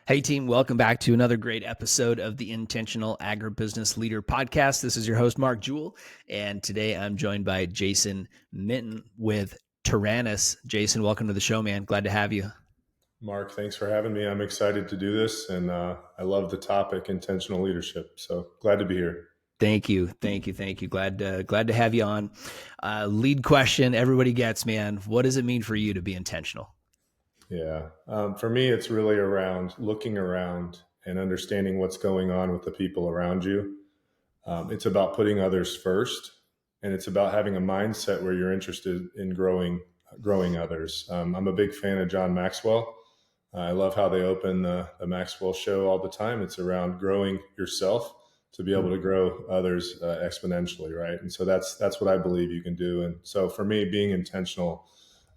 Hey team, welcome back to another great episode of the Intentional Agribusiness Leader Podcast. This is your host, Mark Jewell, and today I'm joined by Jason Minton with Taranis. Jason, welcome to the show, man. Glad to have you. Mark, thanks for having me. I'm excited to do this, and I love the topic, intentional leadership. So glad to be here. Thank you. Glad to have you on. Lead question everybody gets, man. What does it mean for you to be intentional? Yeah. For me, it's really around looking around and understanding what's going on with the people around you. It's about putting others first, and it's about having a mindset where you're interested in growing others. I'm a big fan of John Maxwell. I love how they open the Maxwell show all the time. It's around growing yourself to be able to grow others exponentially, right? And so that's what I believe you can do. And so for me, being intentional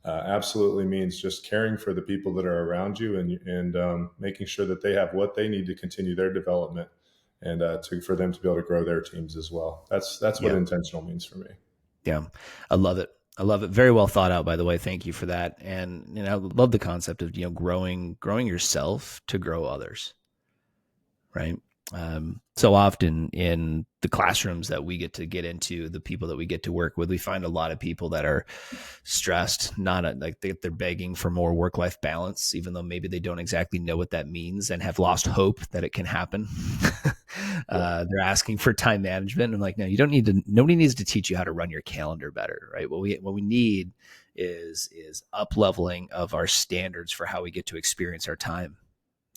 absolutely means just caring for the people that are around you and making sure that they have what they need to continue their development and for them to be able to grow their teams as well. That's what intentional means for me. Yeah, I love it. Very well thought out, by the way. Thank you for that. And I love the concept of growing yourself to grow others, right? So often in the classrooms that we get into, the people that we get to work with, we find a lot of people that are stressed, like they're begging for more work-life balance, even though maybe they don't exactly know what that means and have lost hope that it can happen. They're asking for time management. I'm like, no, you don't need to. Nobody needs to teach you how to run your calendar better, right? What we need is up leveling of our standards for how we get to experience our time,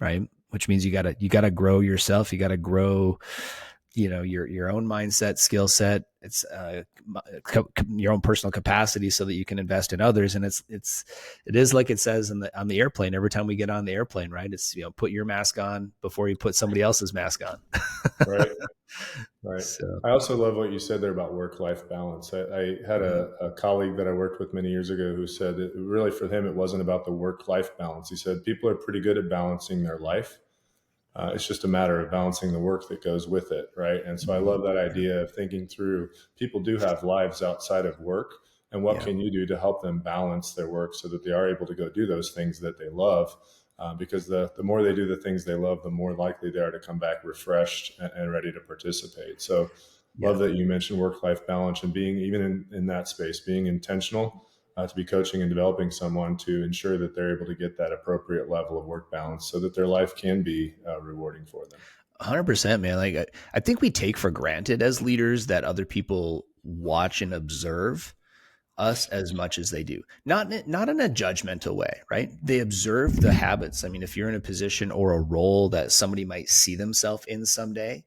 right? Which means you gotta grow yourself. You gotta grow, your own mindset, skill set. It's your own personal capacity so that you can invest in others. And it is like it says on the airplane. Every time we get on the airplane, right? It's put your mask on before you put somebody else's mask on. Right. So. I also love what you said there about work-life balance. I had a colleague that I worked with many years ago who said that really for him, it wasn't about the work-life balance. He said people are pretty good at balancing their life. It's just a matter of balancing the work that goes with it, right? And so I love that idea of thinking through people do have lives outside of work, and what can you do to help them balance their work so that they are able to go do those things that they love? Because the more they do the things they love, the more likely they are to come back refreshed and ready to participate. So love that you mentioned work-life balance and being even in that space, being intentional to be coaching and developing someone to ensure that they're able to get that appropriate level of work balance so that their life can be rewarding for them. 100%, man. Like I think we take for granted as leaders that other people watch and observe us as much as they do, not in a judgmental way, right? They observe the habits. I mean, if you're in a position or a role that somebody might see themselves in someday,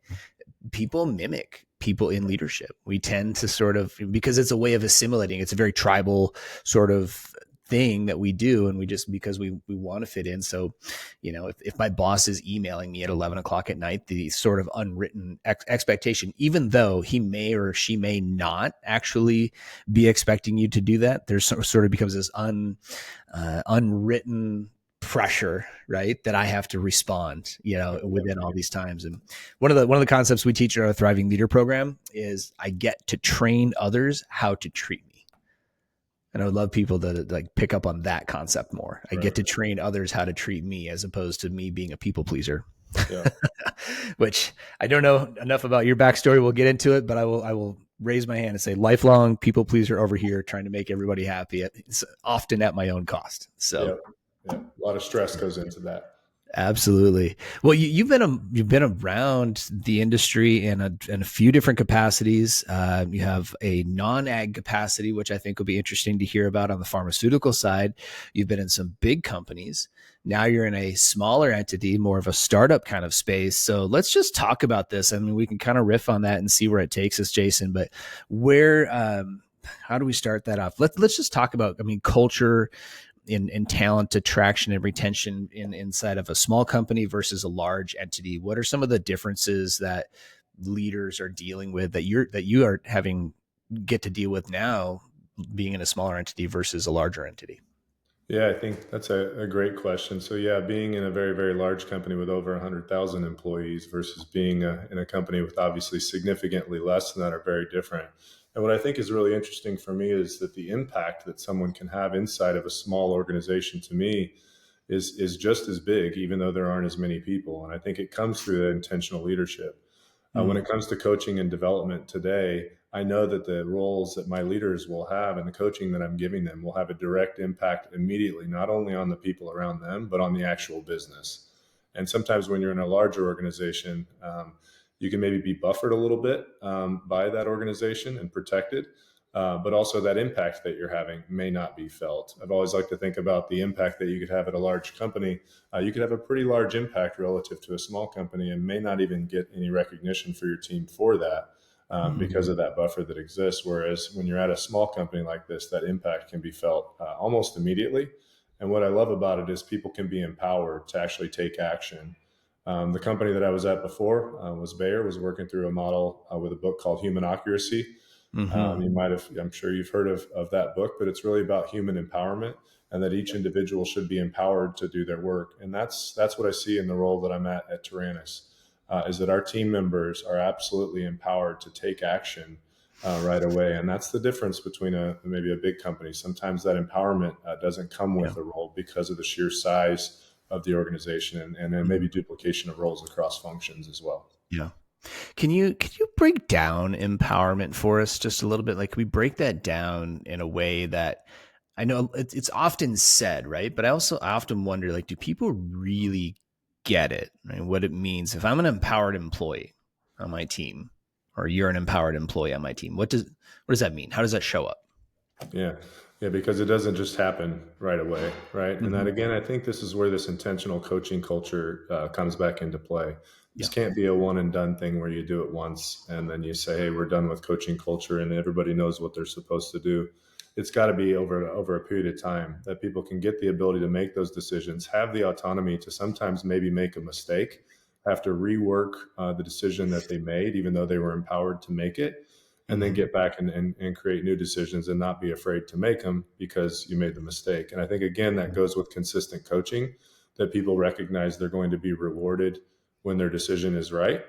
people mimic people in leadership. We tend to sort of, because it's a way of assimilating. It's a very tribal sort of thing that we do. And because we want to fit in. So, if my boss is emailing me at 11 o'clock at night, the sort of unwritten expectation, even though he may or she may not actually be expecting you to do that, there's sort of becomes this unwritten pressure, right? That I have to respond, within all these times. And one of the concepts we teach in our Thriving Leader program is I get to train others how to treat me. And I would love people to like pick up on that concept more. I get to train others how to treat me as opposed to me being a people pleaser. Yeah. Which I don't know enough about your backstory. We'll get into it, but I will raise my hand and say lifelong people pleaser over here, trying to make everybody happy. It's often at my own cost. So a lot of stress goes into that. Absolutely. Well, you've been around the industry in a few different capacities. You have a non-ag capacity, which I think will be interesting to hear about on the pharmaceutical side. You've been in some big companies. Now you're in a smaller entity, more of a startup kind of space. So let's just talk about this. I mean, we can kind of riff on that and see where it takes us, Jason. But how do we start that off? Let's just talk about, culture in talent attraction and retention inside of a small company versus a large entity. What are some of the differences that leaders are dealing with that you are get to deal with now, being in a smaller entity versus a larger entity? Yeah, I think that's a great question. So being in a very, very large company with over 100,000 employees versus being in a company with obviously significantly less than that are very different. And what I think is really interesting for me is that the impact that someone can have inside of a small organization, to me, is just as big, even though there aren't as many people. And I think it comes through the intentional leadership. When it comes to coaching and development today, I know that the roles that my leaders will have and the coaching that I'm giving them will have a direct impact immediately, not only on the people around them, but on the actual business. And sometimes when you're in a larger organization, you can maybe be buffered a little bit by that organization and protected. But also that impact that you're having may not be felt. I've always liked to think about the impact that you could have at a large company. You could have a pretty large impact relative to a small company and may not even get any recognition for your team for that because of that buffer that exists. Whereas when you're at a small company like this, that impact can be felt almost immediately. And what I love about it is people can be empowered to actually take action. The company that I was at before was Bayer, was working through a model with a book called Human Accuracy. You might have, I'm sure you've heard of that book, but it's really about human empowerment and that each individual should be empowered to do their work. And that's what I see in the role that I'm at Taranis, is that our team members are absolutely empowered to take action right away. And that's the difference between maybe a big company. Sometimes that empowerment doesn't come with a role because of the sheer size of the organization and then maybe duplication of roles across functions as well. Yeah. Can you break down empowerment for us just a little bit? Like, can we break that down in a way that I know it's often said, right? But I often wonder, like, do people really get it? Right? What it means if I'm an empowered employee on my team, or you're an empowered employee on my team? What does that mean? How does that show up? Yeah, because it doesn't just happen right away, right? And that again, I think this is where this intentional coaching culture comes back into play. This can't be a one and done thing where you do it once and then you say, hey, we're done with coaching culture and everybody knows what they're supposed to do. It's got to be over a period of time that people can get the ability to make those decisions, have the autonomy to sometimes maybe make a mistake, have to rework the decision that they made, even though they were empowered to make it, and then get back and create new decisions and not be afraid to make them because you made the mistake. And I think, again, that goes with consistent coaching, that people recognize they're going to be rewarded when their decision is right.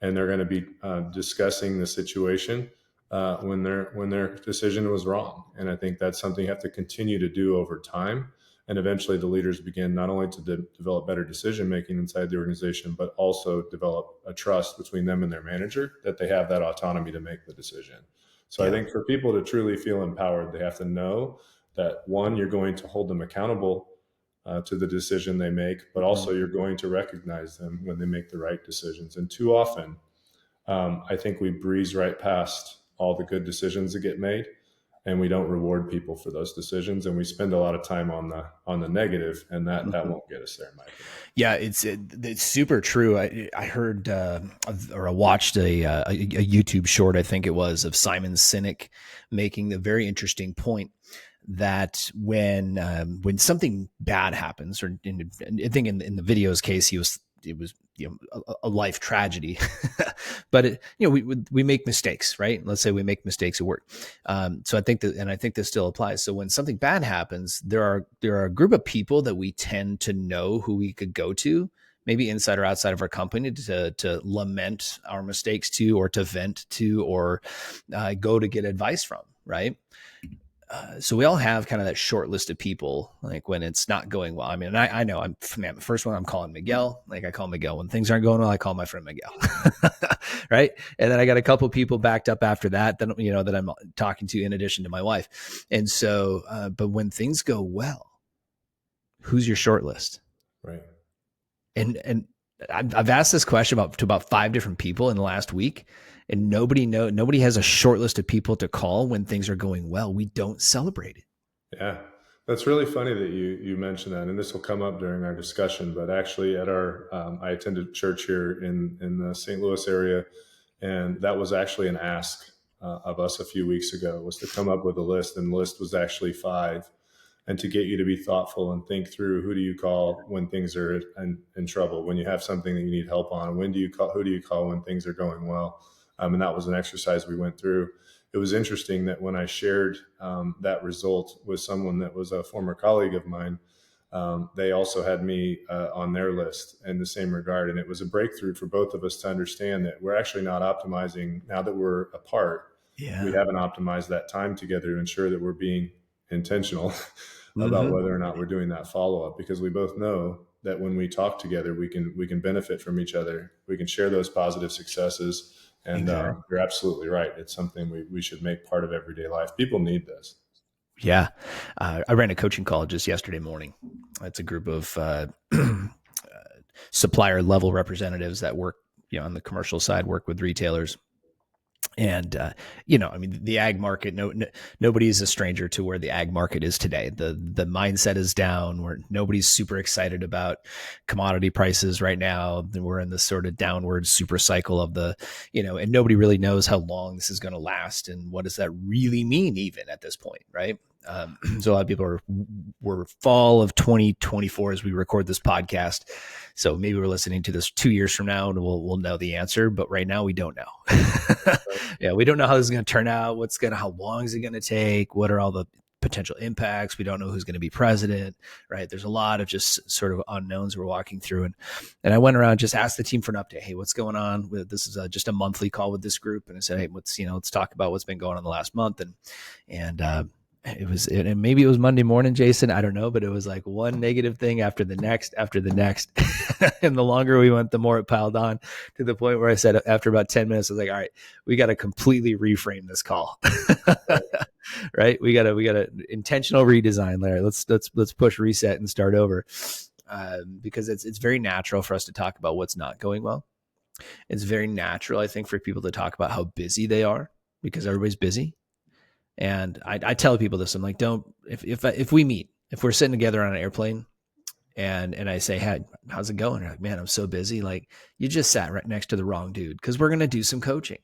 And they're going to be discussing the situation when their decision was wrong. And I think that's something you have to continue to do over time. And eventually the leaders begin not only to develop better decision-making inside the organization, but also develop a trust between them and their manager that they have that autonomy to make the decision. So I think for people to truly feel empowered, they have to know that, one, you're going to hold them accountable to the decision they make, but also you're going to recognize them when they make the right decisions. And too often, I think we breeze right past all the good decisions that get made, and we don't reward people for those decisions, and we spend a lot of time on the negative, and that won't get us there, in my opinion. Yeah, it's super true. I heard or I watched a YouTube short, I think it was, of Simon Sinek making the very interesting point that when something bad happens, or I think in the video's case, it was a life tragedy, but we make mistakes, right? Let's say we make mistakes at work. So I think this still applies. So when something bad happens, there are a group of people that we tend to know who we could go to, maybe inside or outside of our company, to lament our mistakes to, or to vent to, or go to get advice from, right? So we all have kind of that short list of people, like when it's not going well. I mean, I know the first one I'm calling Miguel. Like I call Miguel when things aren't going well. I call my friend Miguel, right? And then I got a couple people backed up after that that I'm talking to in addition to my wife. And so, but when things go well, who's your short list? Right. And I've asked this question to about 5 different people in the last week. And nobody has a short list of people to call when things are going well. We don't celebrate it. Yeah, that's really funny that you mentioned that, and this will come up during our discussion. But actually, at I attended church here in the St. Louis area, and that was actually an ask of us a few weeks ago, was to come up with a list, and the list was actually 5, and to get you to be thoughtful and think through, who do you call when things are in trouble, when you have something that you need help on, who do you call when things are going well. And that was an exercise we went through. It was interesting that when I shared that result with someone that was a former colleague of mine, they also had me on their list in the same regard. And it was a breakthrough for both of us to understand that we're actually not optimizing now that we're apart. Yeah. We haven't optimized that time together to ensure that we're being intentional about Mm-hmm. whether or not we're doing that follow-up, because we both know that when we talk together, we can benefit from each other. We can share those positive successes. And Exactly. you're absolutely right. It's something we should make part of everyday life. People need this. Yeah. I ran a coaching call just yesterday morning. It's a group of supplier level representatives that work, on the commercial side, work with retailers. And I mean, the ag market. Nobody is a stranger to where the ag market is today. The mindset is down. Where nobody's super excited about commodity prices right now. We're in this sort of downward super cycle of and nobody really knows how long this is going to last and what does that really mean even at this point, right? So a lot of people were fall of 2024 as we record this podcast. So maybe we're listening to this 2 years from now and we'll know the answer, but right now we don't know. Yeah, we don't know how this is going to turn out. How long is it going to take? What are all the potential impacts? We don't know who's going to be president, right? There's a lot of just sort of unknowns we're walking through. And I went around, just asked the team for an update. Hey, what's going on? This is just a monthly call with this group. And I said, hey, let's talk about what's been going on the last month. And and maybe it was Monday morning, Jason, I don't know, but it was like one negative thing after the next. And the longer we went, the more it piled on, to the point where I said after about 10 minutes, I was like, all right, we got to completely reframe this call. Right. We got to intentional redesign, Larry. Let's push reset and start over. Because it's very natural for us to talk about what's not going well. It's very natural, I think, for people to talk about how busy they are, because everybody's busy. And I tell people this, I'm like, if we meet, if we're sitting together on an airplane and I say, hey, how's it going? You're like, man, I'm so busy. Like, you just sat right next to the wrong dude, because we're going to do some coaching.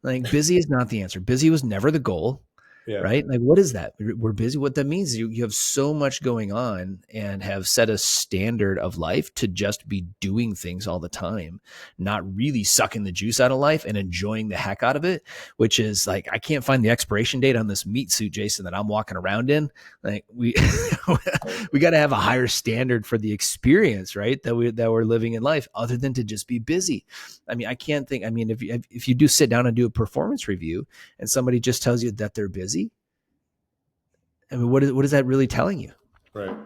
Like, busy is not the answer. Busy was never the goal. Yeah. Right? Like, what is that? We're busy. What that means is you have so much going on and have set a standard of life to just be doing things all the time, not really sucking the juice out of life and enjoying the heck out of it, which is like, I can't find the expiration date on this meat suit, Jason, that I'm walking around in. Like, we got to have a higher standard for the experience, right? That we're living in life, other than to just be busy. I mean, if you do sit down and do a performance review and somebody just tells you that they're busy, I mean, what is that really telling you? Right.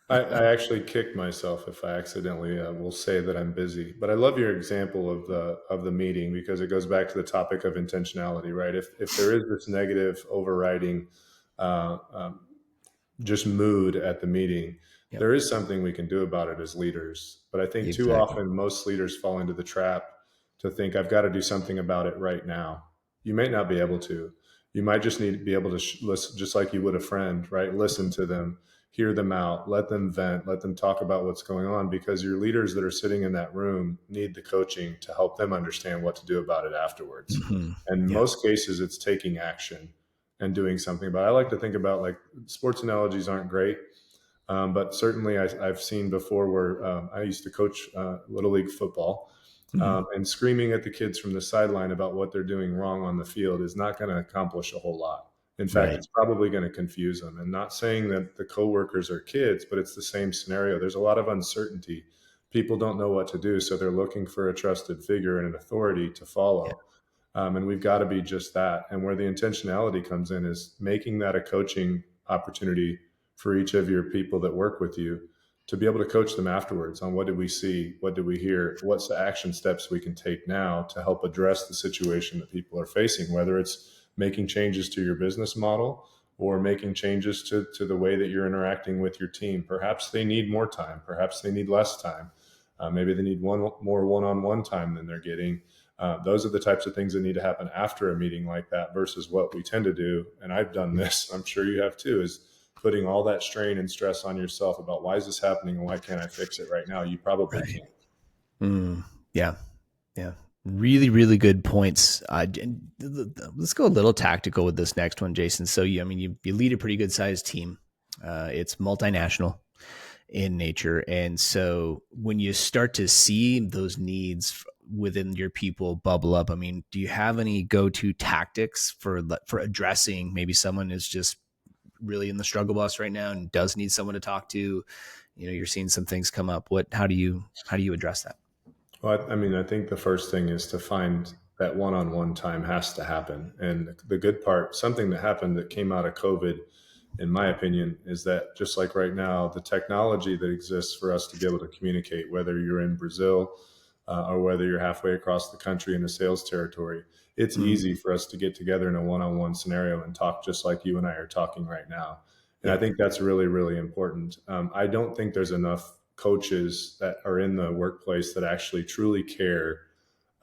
I actually kick myself if I accidentally will say that I'm busy. But I love your example of the meeting, because it goes back to the topic of intentionality, right? If there is this negative overriding uh, um, just mood at the meeting, Yep. there is something we can do about it as leaders. But I think too often most leaders fall into the trap to think, I've got to do something about it right now. You may not be able to. You might just need to be able to listen, just like you would a friend, right? Listen to them, hear them out, let them vent, let them talk about what's going on, because your leaders that are sitting in that room need the coaching to help them understand what to do about it afterwards. Mm-hmm. And in most cases, it's taking action and doing something. But I like to think about, like, sports analogies aren't great. But certainly I've seen before where I used to coach Little League football. And screaming at the kids from the sideline about what they're doing wrong on the field is not going to accomplish a whole lot. In fact, It's probably going to confuse them. And not saying that the coworkers are kids, but it's the same scenario. There's a lot of uncertainty. People don't know what to do, so they're looking for a trusted figure and an authority to follow. And we've got to be just that. And where the intentionality comes in is making that a coaching opportunity for each of your people that work with you, to be able to coach them afterwards on what did we see, what did we hear, what's the action steps we can take now to help address the situation that people are facing, whether it's making changes to your business model or making changes to the way that you're interacting with your team. Perhaps they need more time, perhaps they need less time. Maybe they need more one-on-one time than they're getting. Those are the types of things that need to happen after a meeting like that, versus what we tend to do. And I've done this, I'm sure you have too, is putting all that strain and stress on yourself about why is this happening and why can't I fix it right now? You probably can't. Yeah. Really, really good points. Let's go a little tactical with this next one, Jason. So you lead a pretty good sized team. It's multinational in nature. And so when you start to see those needs within your people bubble up, I mean, do you have any go-to tactics for addressing, maybe someone is just really in the struggle bus right now and does need someone to talk to? You're seeing some things come up. How do you address that? Well, I think the first thing is to find that one-on-one time has to happen. And the good part, something that happened that came out of COVID in my opinion, is that just like right now, the technology that exists for us to be able to communicate, whether you're in Brazil or whether you're halfway across the country in a sales territory, it's easy for us to get together in a one-on-one scenario and talk just like you and I are talking right now. And I Yep. think that's really, really important. I don't think there's enough coaches that are in the workplace that actually truly care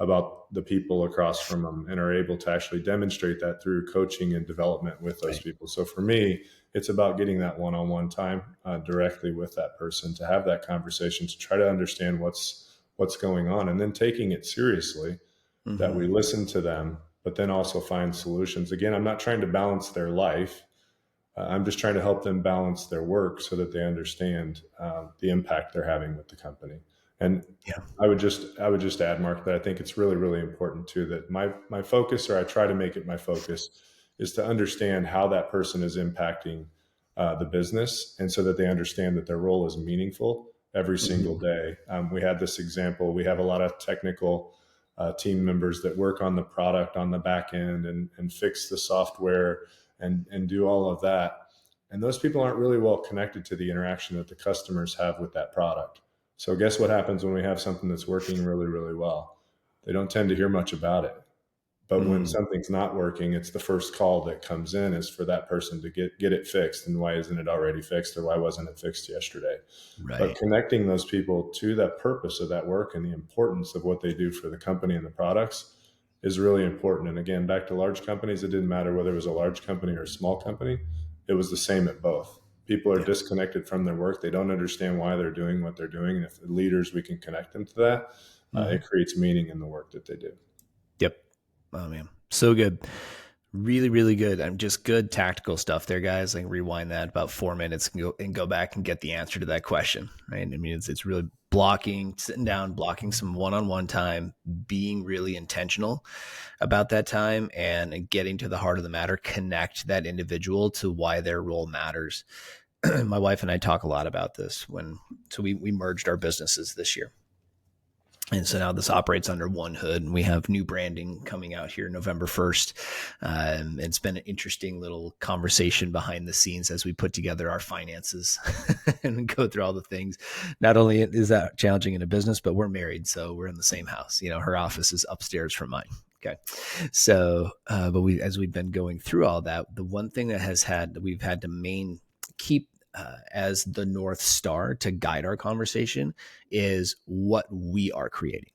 about the people across from them and are able to actually demonstrate that through coaching and development with those Right. people. So for me, it's about getting that one-on-one time directly with that person to have that conversation, to try to understand what's going on, and then taking it seriously, that we listen to them, but then also find solutions. Again, I'm not trying to balance their life. I'm just trying to help them balance their work so that they understand the impact they're having with the company. And Yeah. I would just add, Mark, that I think it's really, really important too, that my focus, or I try to make it my focus, is to understand how that person is impacting the business, and so that they understand that their role is meaningful every single day. We had this example. We have a lot of technical team members that work on the product on the back end and fix the software and do all of that. And those people aren't really well connected to the interaction that the customers have with that product. So guess what happens when we have something that's working really, really well? They don't tend to hear much about it. But when something's not working, it's the first call that comes in is for that person to get it fixed. And why isn't it already fixed, or why wasn't it fixed yesterday? But Right. connecting those people to the purpose of that work and the importance of what they do for the company and the products is really important. And again, back to large companies, it didn't matter whether it was a large company or a small company. It was the same at both. People are Yeah. disconnected from their work. They don't understand why they're doing what they're doing. And if the leaders, we can connect them to that, it creates meaning in the work that they do. Yep. Oh man, so good. Really, really good. I'm just good tactical stuff there, guys. I can rewind that about 4 minutes and go back and get the answer to that question. Right. I mean, it's really sitting down, blocking some one-on-one time, being really intentional about that time, and getting to the heart of the matter, connect that individual to why their role matters. My wife and I talk a lot about this so we merged our businesses this year. And so now this operates under one hood, and we have new branding coming out here November 1st. It's been an interesting little conversation behind the scenes as we put together our finances and go through all the things. Not only is that challenging in a business, but we're married, so we're in the same house. Her office is upstairs from mine. Okay. So, but as we've been going through all that, the one thing that we've had to keep as the North Star to guide our conversation is what we are creating.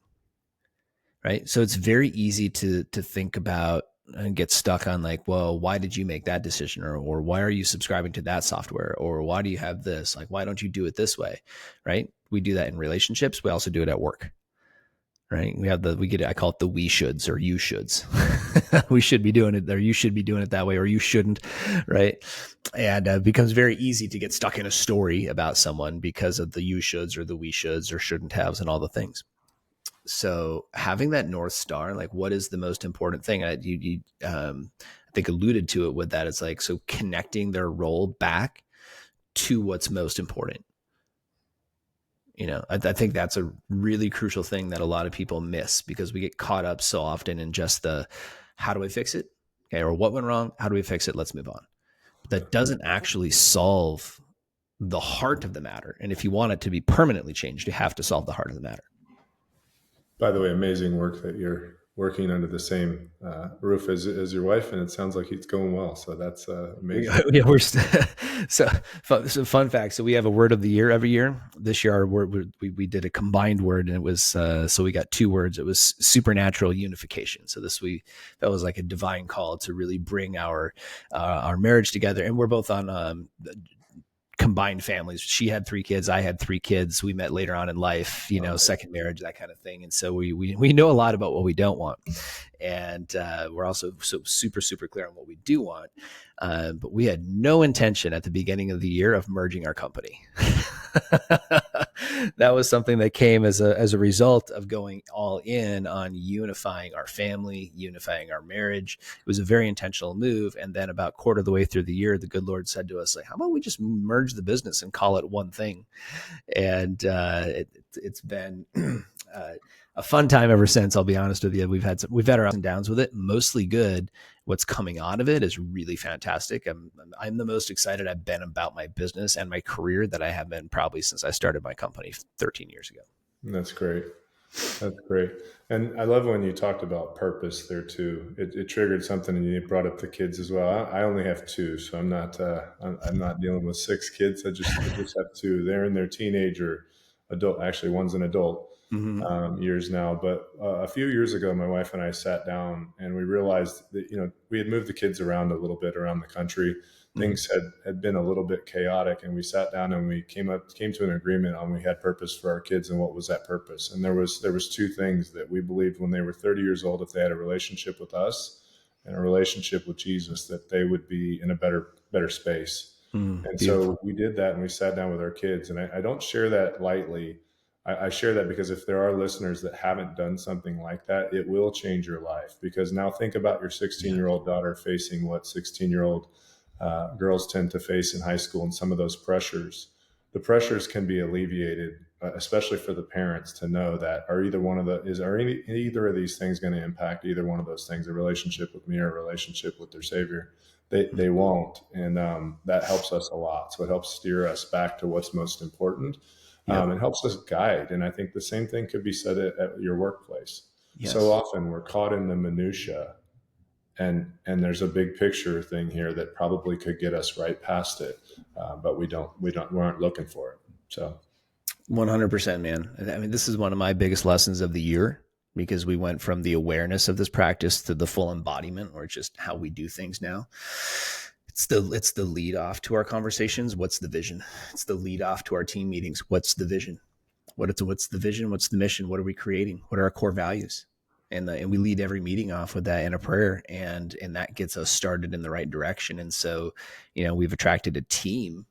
Right. So it's very easy to think about and get stuck on like, well, why did you make that decision? Or why are you subscribing to that software? Or why do you have this? Like, why don't you do it this way? Right. We do that in relationships. We also do it at work. Right. I call it the we shoulds or you shoulds. We should be doing it, or you should be doing it that way, or you shouldn't. Right. And it becomes very easy to get stuck in a story about someone because of the you shoulds or the we shoulds or shouldn't haves and all the things. So having that North Star, like what is the most important thing? I think alluded to it with that. It's like, so connecting their role back to what's most important. I think that's a really crucial thing that a lot of people miss because we get caught up so often in just the, how do I fix it? Okay. Or what went wrong? How do we fix it? Let's move on. But that doesn't actually solve the heart of the matter. And if you want it to be permanently changed, you have to solve the heart of the matter. By the way, amazing work that you're working under the same roof as your wife, and it sounds like it's going well. So that's amazing. Yeah, so fun fact. So we have a word of the year every year. This year, our word we did a combined word, and it was so we got 2 words. It was supernatural unification. So that was like a divine call to really bring our marriage together. And we're both on combined families. She had 3 kids. I had 3 kids. We met later on in life, second marriage, that kind of thing. And so we know a lot about what we don't want. And we're also so super, super clear on what we do want. But we had no intention at the beginning of the year of merging our company. That was something that came as a result of going all in on unifying our family, unifying our marriage. It was a very intentional move. And then about quarter of the way through the year, the good Lord said to us, like, how about we just merge the business and call it one thing? And it's been a fun time ever since. I'll be honest with you. We've had our ups and downs with it, mostly good. what's coming out of it is really fantastic. I'm the most excited I've been about my business and my career that I have been probably since I started my company 13 years ago. That's great. That's great. And I love when you talked about purpose there too. It triggered something, and you brought up the kids as well. I only have two, so I'm not dealing with six kids. I just have two. They're in their teenager adult. Actually, one's an adult years now. But a few years ago, my wife and I sat down and we realized that, we had moved the kids around a little bit around the country. Things had been a little bit chaotic, and we sat down and we came to an agreement on we had purpose for our kids and what was that purpose. And there was two things that we believed when they were 30 years old, if they had a relationship with us and a relationship with Jesus, that they would be in a better space. And Beautiful. so we did that, and we sat down with our kids. And I don't share that lightly. I share that because if there are listeners that haven't done something like that, it will change your life. Because now think about your 16-year-old daughter facing what 16-year-old girls tend to face in high school, and some of those pressures. The pressures can be alleviated, especially for the parents, to know that are either of these things going to impact either one of those things, a relationship with me or a relationship with their Savior. They won't, and that helps us a lot. So it helps steer us back to what's most important. It helps us guide, and I think the same thing could be said at your workplace. Yes. So often we're caught in the minutia. And there's a big picture thing here that probably could get us right past it, but we aren't looking for it. So, 100%, man. I mean, this is one of my biggest lessons of the year, because we went from the awareness of this practice to the full embodiment, or just how we do things now. It's the lead off to our conversations. What's the vision? It's the lead off to our team meetings. What's the vision? What's the vision? What's the mission? What are we creating? What are our core values? And we lead every meeting off with that in a prayer, and that gets us started in the right direction. And so, we've attracted a team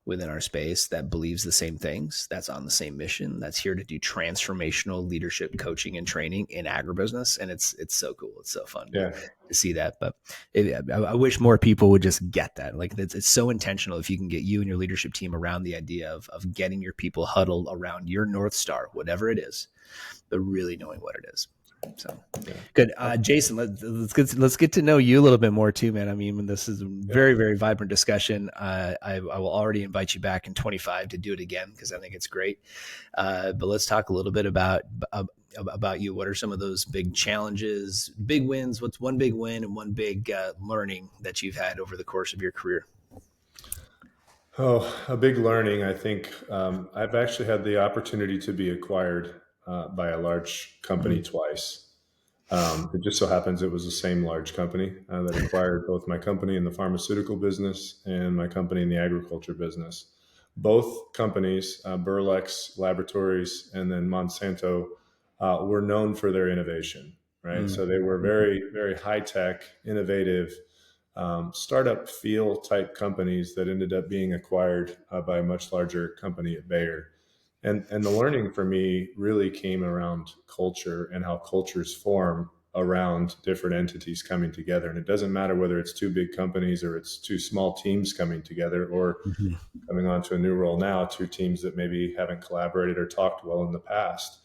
within our space that believes the same things, that's on the same mission, that's here to do transformational leadership coaching and training in agribusiness. And it's so cool. It's so fun to see that. But I wish more people would just get that. Like, it's so intentional if you can get you and your leadership team around the idea of getting your people huddled around your North Star, whatever it is, but really knowing what it is. So good. Jason, let's get to know you a little bit more too, man. I mean, this is a very, very vibrant discussion. I will already invite you back in 25 to do it again, because I think it's great. But let's talk a little bit about you. What are some of those big challenges, big wins? What's one big win and one big learning that you've had over the course of your career? Oh, a big learning. I think I've actually had the opportunity to be acquired by a large company twice. It just so happens it was the same large company that acquired both my company in the pharmaceutical business and my company in the agriculture business. Both companies, Burlex Laboratories and then Monsanto, were known for their innovation, right? So they were very, very high-tech, innovative, startup feel type companies that ended up being acquired by a much larger company at Bayer. And the learning for me really came around culture and how cultures form around different entities coming together. And it doesn't matter whether it's two big companies or it's two small teams coming together, or coming onto a new role now, two teams that maybe haven't collaborated or talked well in the past.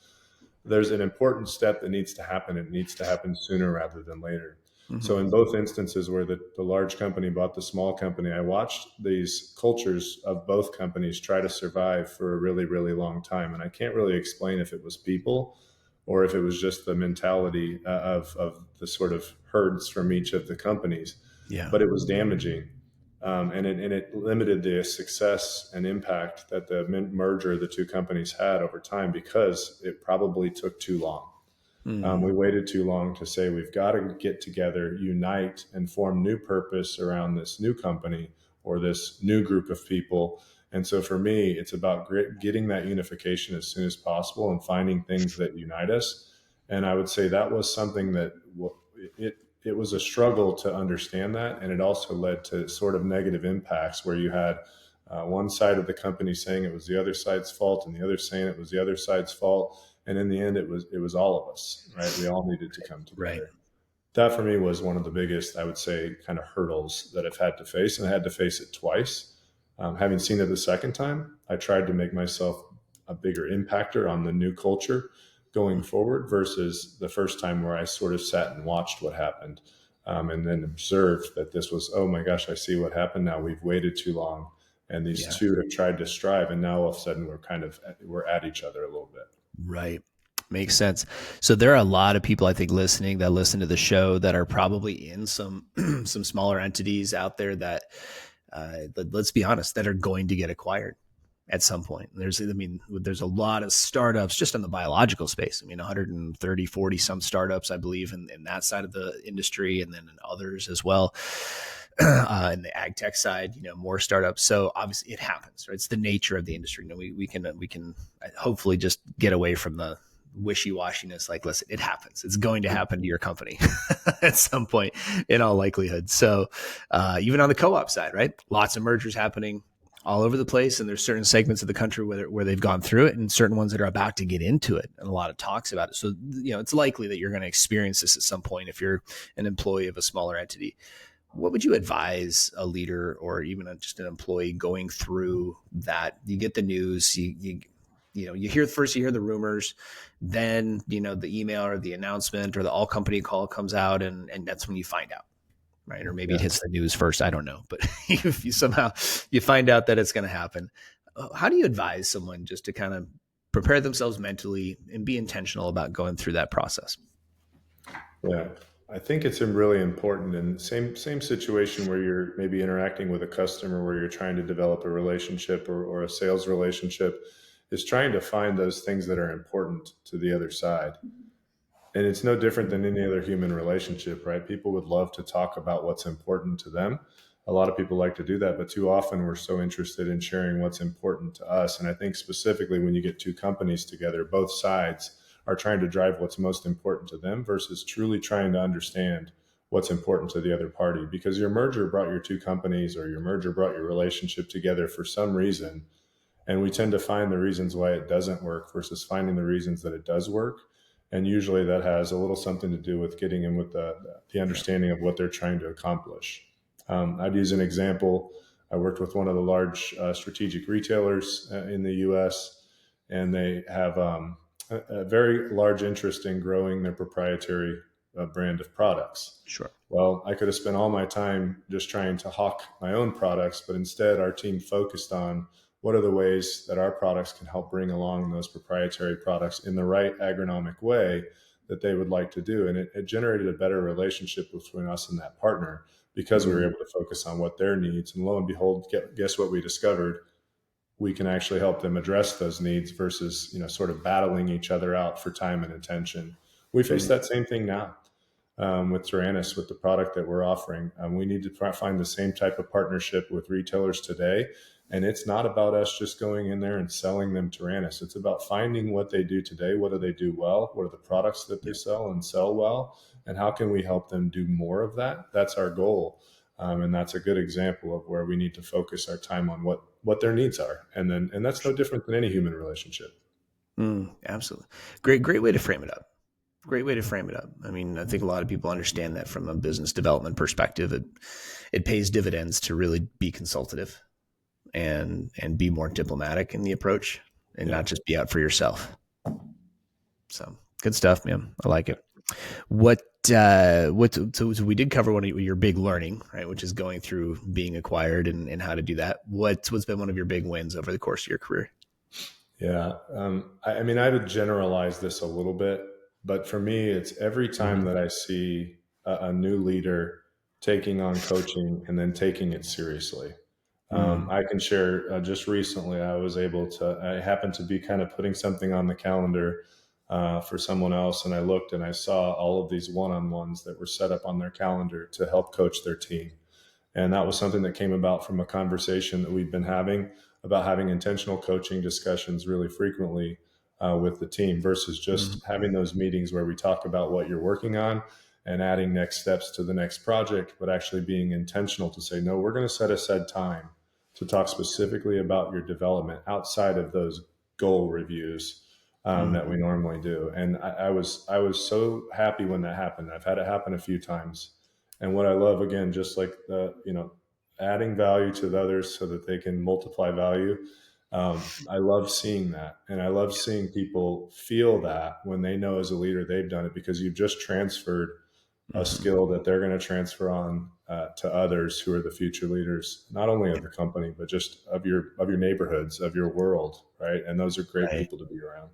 There's an important step that needs to happen. It needs to happen sooner rather than later. So in both instances where the large company bought the small company, I watched these cultures of both companies try to survive for a really, really long time. And I can't really explain if it was people or if it was just the mentality of the sort of herds from each of the companies. Yeah. But it was damaging. And it limited the success and impact that the merger of the two companies had over time, because it probably took too long. We waited too long to say we've got to get together, unite, and form new purpose around this new company or this new group of people. And so for me, it's about getting that unification as soon as possible and finding things that unite us. And I would say that was something that it was a struggle to understand that. And it also led to sort of negative impacts where you had one side of the company saying it was the other side's fault and the other saying it was the other side's fault. And in the end, it was all of us, right? We all needed to come together. Right. That for me was one of the biggest, I would say, kind of hurdles that I've had to face, and I had to face it twice. Having seen it the second time, I tried to make myself a bigger impactor on the new culture going forward versus the first time where I sort of sat and watched what happened. and then observed that this was, oh my gosh, I see what happened now. We've waited too long. And these two have tried to strive. And now all of a sudden we're at each other a little bit. Right. Makes sense. So there are a lot of people, I think, listening that listen to the show that are probably in some some smaller entities out there that, let's be honest, that are going to get acquired at some point. There's a lot of startups just in the biological space. 130, 40 some startups, I believe, in that side of the industry, and then in others as well. In the ag tech side, more startups. So obviously it happens, right? It's the nature of the industry. We can hopefully just get away from the wishy-washiness. Like, listen, it happens. It's going to happen to your company at some point in all likelihood. So even on the co-op side, right? Lots of mergers happening all over the place. And there's certain segments of the country where they've gone through it, and certain ones that are about to get into it, and a lot of talks about it. So, it's likely that you're going to experience this at some point if you're an employee of a smaller entity. What would you advise a leader or even just an employee going through that? You get the news, you hear the rumors, then, the email or the announcement or the all company call comes out, and that's when you find out, right? Or maybe it hits the news first. I don't know, but if you somehow you find out that it's going to happen, how do you advise someone just to kind of prepare themselves mentally and be intentional about going through that process? Yeah. I think it's really important, in the same situation where you're maybe interacting with a customer, where you're trying to develop a relationship or a sales relationship, is trying to find those things that are important to the other side. And it's no different than any other human relationship, right? People would love to talk about what's important to them. A lot of people like to do that, but too often we're so interested in sharing what's important to us. And I think specifically when you get two companies together, both sides are trying to drive what's most important to them versus truly trying to understand what's important to the other party. Because your merger brought your two companies, or your merger brought your relationship together for some reason. And we tend to find the reasons why it doesn't work versus finding the reasons that it does work. And usually that has a little something to do with getting in with the understanding of what they're trying to accomplish. I'd use an example. I worked with one of the large strategic retailers in the U.S., and they have a very large interest in growing their proprietary brand of products. Sure. Well, I could have spent all my time just trying to hawk my own products, but instead our team focused on what are the ways that our products can help bring along those proprietary products in the right agronomic way that they would like to do. And it generated a better relationship between us and that partner because we were able to focus on what their needs. And lo and behold, guess what we discovered? We can actually help them address those needs versus, sort of battling each other out for time and attention. We face that same thing now with Taranis, with the product that we're offering. We need to find the same type of partnership with retailers today. And it's not about us just going in there and selling them Taranis. It's about finding what they do today. What do they do well? What are the products that they sell and sell well? And how can we help them do more of that? That's our goal. And that's a good example of where we need to focus our time on what their needs are. And that's no different than any human relationship. Absolutely. Great way to frame it up. Great way to frame it up. I think a lot of people understand that from a business development perspective, it pays dividends to really be consultative and be more diplomatic in the approach and not just be out for yourself. So good stuff, man. I like it. So we did cover one of your big learning, right? Which is going through being acquired and how to do that. What's been one of your big wins over the course of your career? Yeah. I would generalize this a little bit, but for me, it's every time that I see a new leader taking on coaching and then taking it seriously. I can share just recently, I happened to be kind of putting something on the calendar for someone else. And I looked and I saw all of these one-on-ones that were set up on their calendar to help coach their team. And that was something that came about from a conversation that we've been having about having intentional coaching discussions really frequently with the team versus just having those meetings where we talk about what you're working on and adding next steps to the next project, but actually being intentional to say, no, we're going to set aside time to talk specifically about your development outside of those goal reviews that we normally do. And I was so happy when that happened. I've had it happen a few times. And what I love, again, just like adding value to the others so that they can multiply value. I love seeing that. And I love seeing people feel that when they know as a leader they've done it, because you've just transferred a skill that they're going to transfer on to others who are the future leaders, not only of the company, but just of your neighborhoods, of your world, right? And those are great Right. people to be around.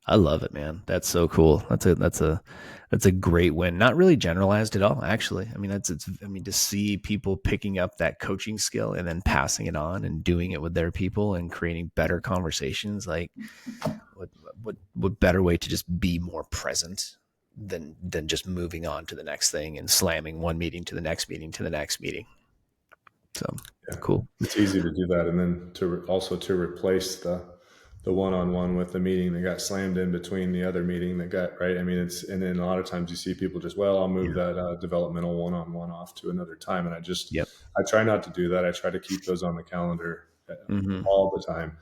I love it, man. That's so cool. That's a great win. Not really generalized at all, actually. I mean, to see people picking up that coaching skill and then passing it on and doing it with their people and creating better conversations. Like, what better way to just be more present than just moving on to the next thing and slamming one meeting to the next meeting to the next meeting. So cool. It's easy to do that, and then to replace the one-on-one with the meeting that got slammed in between the other meeting that got right. I mean, and then a lot of times you see people just, well, I'll move that developmental one-on-one off to another time, and I try not to do that. I try to keep those on the calendar all the time.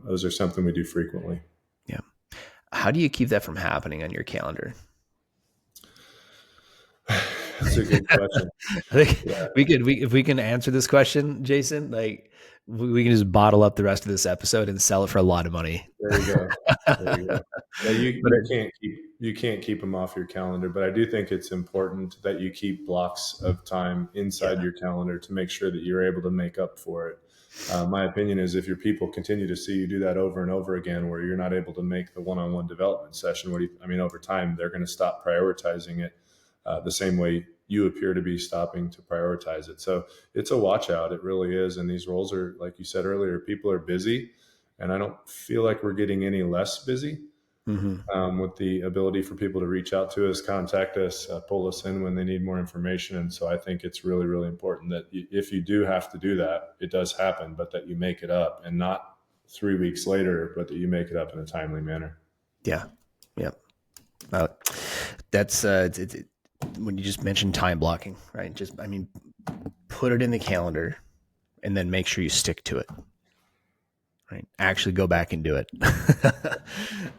Those are something we do frequently. Yeah. How do you keep that from happening on your calendar? That's a good question. I think if we can answer this question, Jason, like we can just bottle up the rest of this episode and sell it for a lot of money. There you go. Yeah, you can't keep them off your calendar, but I do think it's important that you keep blocks of time inside your calendar to make sure that you're able to make up for it. My opinion is if your people continue to see you do that over and over again, where you're not able to make the one-on-one development session, over time, they're going to stop prioritizing it the same way you appear to be stopping to prioritize it. So it's a watch out. It really is. And these roles are, like you said earlier, people are busy, and I don't feel like we're getting any less busy. With the ability for people to reach out to us, contact us, pull us in when they need more information. And so I think it's really, really important that if you do have to do that, it does happen, but that you make it up, and not 3 weeks later, but that you make it up in a timely manner. Yeah. Yeah. That's when you just mentioned time blocking, right? Put it in the calendar and then make sure you stick to it. Right. Actually go back and do it.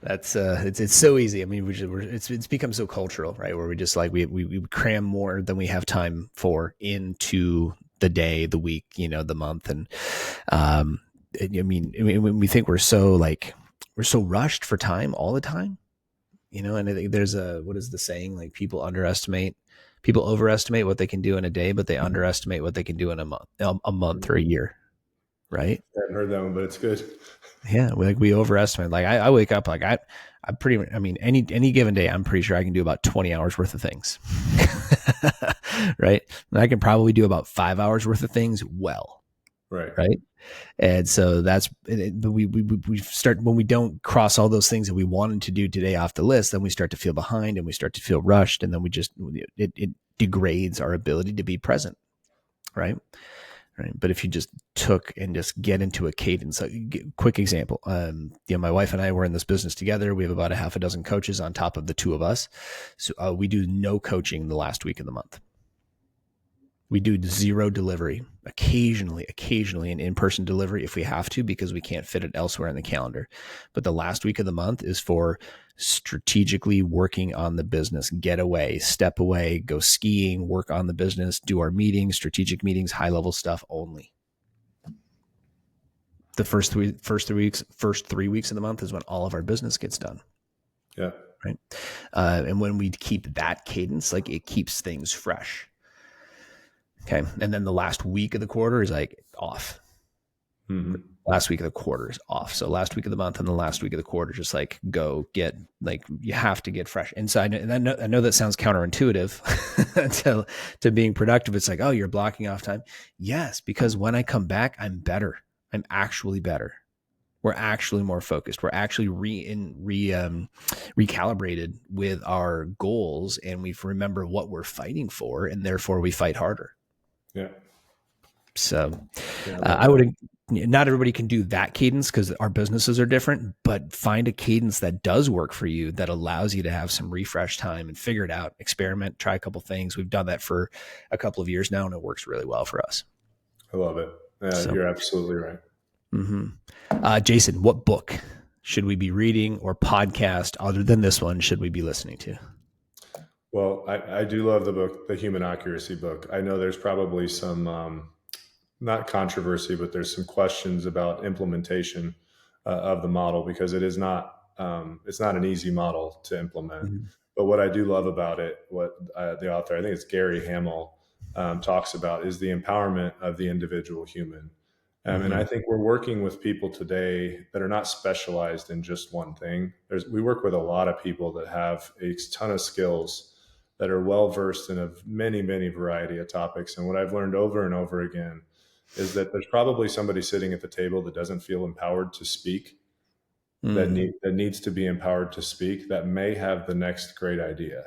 That's it's so easy. I mean, it's become so cultural, right? Where we just like, we cram more than we have time for into the day, the week, the month. And, when we think we're so rushed for time all the time, and I think there's what is the saying? Like people overestimate what they can do in a day, but they underestimate what they can do in a month or a year. Right. I haven't heard that one, but it's good. Yeah. We overestimate. Like I wake up, like any given day, I'm pretty sure I can do about 20 hours worth of things. Right. And I can probably do about 5 hours worth of things well. Right. Right. And so we start, when we don't cross all those things that we wanted to do today off the list, then we start to feel behind and we start to feel rushed. And then it degrades our ability to be present. Right. Right. But if you just took and just get into a cadence, quick example, my wife and I were in this business together. We have about a half a dozen coaches on top of the two of us. So we do no coaching the last week of the month. We do zero delivery, occasionally an in-person delivery if we have to, because we can't fit it elsewhere in the calendar. But the last week of the month is for strategically working on the business, get away, step away, go skiing, work on the business, do our meetings, strategic meetings, high level stuff only. The first 3 weeks of the month is when all of our business gets done. Yeah. Right. And when we keep that cadence, like it keeps things fresh. Okay. And then the last week of the quarter is like off. Last week of the quarter is off. So last week of the month and the last week of the quarter, just like go get, like you have to get fresh inside. And I know that sounds counterintuitive to being productive. It's like, oh, you're blocking off time. Yes. Because when I come back, I'm better. I'm actually better. We're actually more focused. We're actually recalibrated with our goals, and we remember what we're fighting for, and therefore we fight harder. Yeah. So I would, not everybody can do that cadence because our businesses are different, but find a cadence that does work for you, that allows you to have some refresh time and figure it out, experiment, try a couple things. We've done that for a couple of years now, and it works really well for us. I love it. You're absolutely right. Jason, what book should we be reading or podcast other than this one should we be listening to? Well, I do love the book, the Human Accuracy book. I know there's probably some, not controversy, but there's some questions about implementation of the model, because it is not, it's not an easy model to implement. But what I do love about it, what the author, I think it's Gary Hamel, talks about is the empowerment of the individual human. And I think we're working with people today that are not specialized in just one thing. We work with a lot of people that have a ton of skills that are well versed in many, many variety of topics. And what I've learned over and over again is that there's probably somebody sitting at the table that doesn't feel empowered to speak, that needs to be empowered to speak, that may have the next great idea.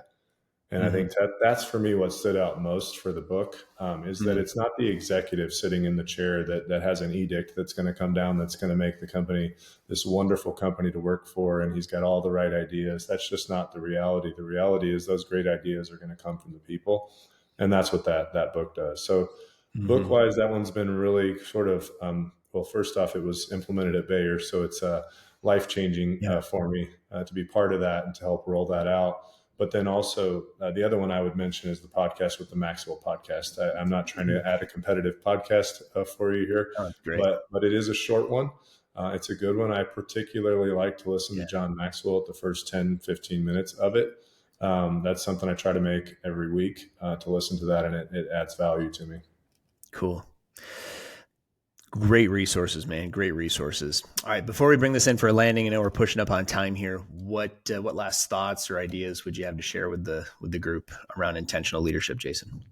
And I think that's for me what stood out most for the book, is that it's not the executive sitting in the chair that has an edict that's going to come down, that's going to make the company this wonderful company to work for, and he's got all the right ideas. That's just not the reality. The reality is those great ideas are going to come from the people, and that's what that book does. So book-wise, that one's been really sort of, well, first off, it was implemented at Bayer, so it's life-changing for me to be part of that and to help roll that out. But then also the other one I would mention is the podcast with the Maxwell podcast. I'm not trying to add a competitive podcast for you here, but it is a short one. It's a good one. I particularly like to listen to John Maxwell at the first 10, 15 minutes of it. That's something I try to make every week to listen to that, and it adds value to me. Cool. Great resources, man. Great resources. All right. Before we bring this in for a landing, I know we're pushing up on time here. What last thoughts or ideas would you have to share with the group around intentional leadership, Jason?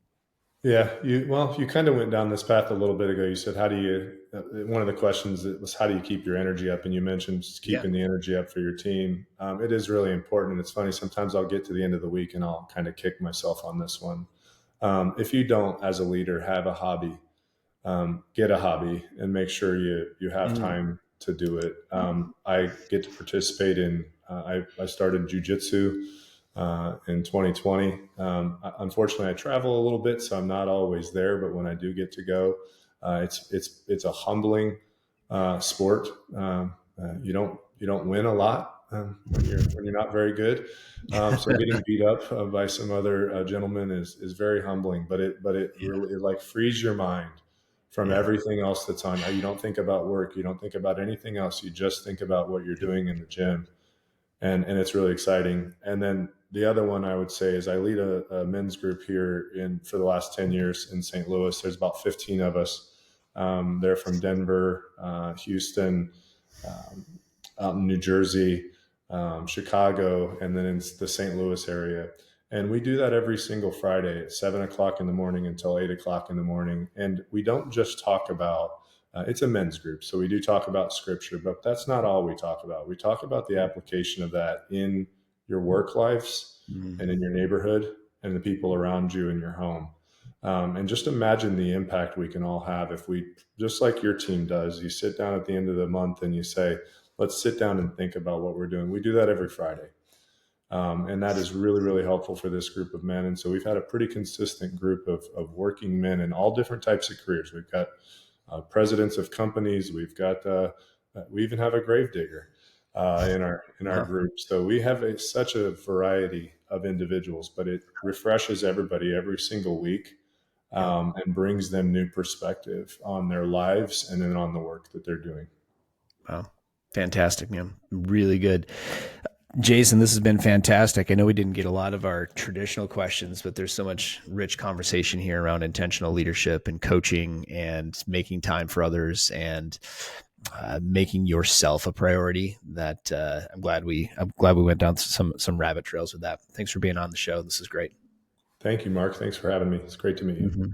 Yeah, you kind of went down this path a little bit ago. You said, one of the questions was, how do you keep your energy up? And you mentioned just keeping the energy up for your team. It is really important. It's funny. Sometimes I'll get to the end of the week and I'll kind of kick myself on this one. If you don't, as a leader, have a hobby, get a hobby and make sure you have time to do it. I get to participate in, I started Jiu-Jitsu in 2020. Unfortunately, I travel a little bit, so I'm not always there, but when I do get to go, it's a humbling sport. You don't win a lot when you're not very good. So getting beat up by some other gentlemen is very humbling, but it really, it like frees your mind from everything else that's on. You don't think about work. You don't think about anything else. You just think about what you're doing in the gym. And it's really exciting. And then the other one I would say is I lead a men's group here for the last 10 years in St. Louis. There's about 15 of us. They're from Denver, Houston, out in New Jersey, Chicago, and then in the St. Louis area. And we do that every single Friday at 7:00 in the morning until 8:00 in the morning. And we don't just talk about, it's a men's group. So we do talk about scripture, but that's not all we talk about. We talk about the application of that in your work lives and in your neighborhood and the people around you in your home. And just imagine the impact we can all have if we, just like your team does, you sit down at the end of the month and you say, let's sit down and think about what we're doing. We do that every Friday. And that is really, really helpful for this group of men. And so we've had a pretty consistent group of working men in all different types of careers. We've got presidents of companies. We've got, we even have a gravedigger in our group. So we have such a variety of individuals, but it refreshes everybody every single week and brings them new perspective on their lives and then on the work that they're doing. Wow. Fantastic, man. Really good. Jason, this has been fantastic. I know we didn't get a lot of our traditional questions, but there's so much rich conversation here around intentional leadership and coaching and making time for others and making yourself a priority that I'm glad we went down some rabbit trails with that. Thanks for being on the show. This is great. Thank you, Mark. Thanks for having me. It's great to meet you.